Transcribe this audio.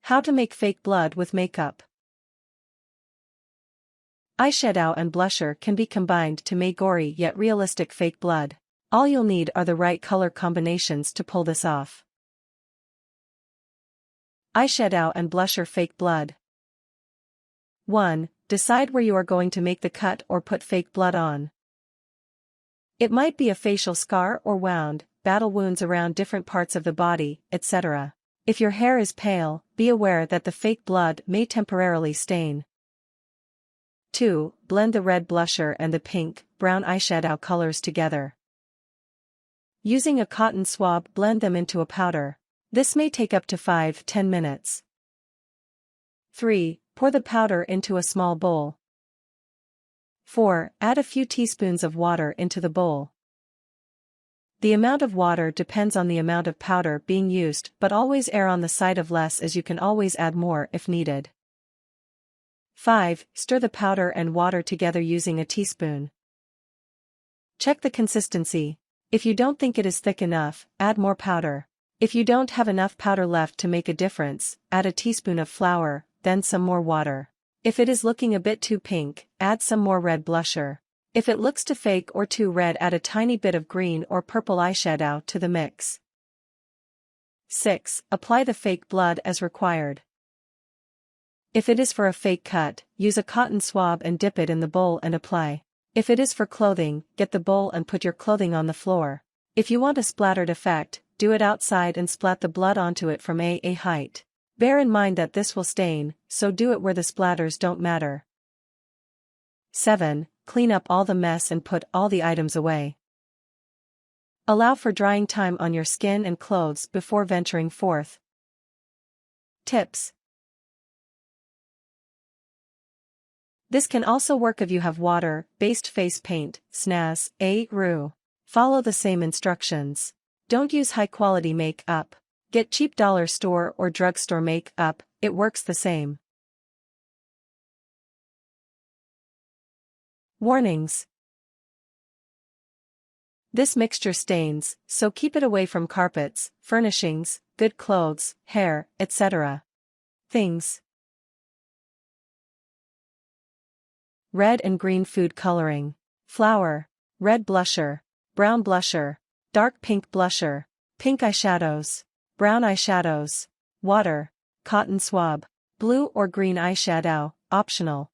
How to make fake blood with makeup. Eyeshadow and blusher can be combined to make gory yet realistic fake blood. All you'll need are the right color combinations to pull this off. Eyeshadow and blusher fake blood. 1. Decide where you are going to make the cut or put fake blood on. It might be a facial scar or wound, battle wounds around different parts of the body, etc. If your hair is pale, be aware that the fake blood may temporarily stain. 2. Blend the red blusher and the pink, brown eyeshadow colors together. Using a cotton swab, blend them into a powder. This may take up to 5–10 minutes. 3. Pour the powder into a small bowl. 4. Add a few teaspoons of water into the bowl. The amount of water depends on the amount of powder being used, but always err on the side of less, as you can always add more if needed. 5. Stir the powder and water together using a teaspoon. Check the consistency. If you don't think it is thick enough, add more powder. If you don't have enough powder left to make a difference, add a teaspoon of flour, then some more water. If it is looking a bit too pink, add some more red blusher. If it looks too fake or too red, add a tiny bit of green or purple eyeshadow to the mix. 6. Apply the fake blood as required. If it is for a fake cut, use a cotton swab and dip it in the bowl and apply. If it is for clothing, get the bowl and put your clothing on the floor. If you want a splattered effect, do it outside and splat the blood onto it from a height. Bear in mind that this will stain, so do it where the splatters don't matter. 7. Clean up all the mess and put all the items away. Allow for drying time on your skin and clothes before venturing forth. Tips. This can also work if you have water-based face paint, Snaz-a-roo. Follow the same instructions. Don't use high-quality make-up. Get cheap dollar store or drugstore make-up, it works the same. Warnings. This mixture stains, so keep it away from carpets, furnishings, good clothes, hair, etc. Things. Red and green food coloring. Flour. Red blusher. Brown blusher. Dark pink blusher. Pink eyeshadows. Brown eyeshadows. Water. Cotton swab. Blue or green eyeshadow, optional.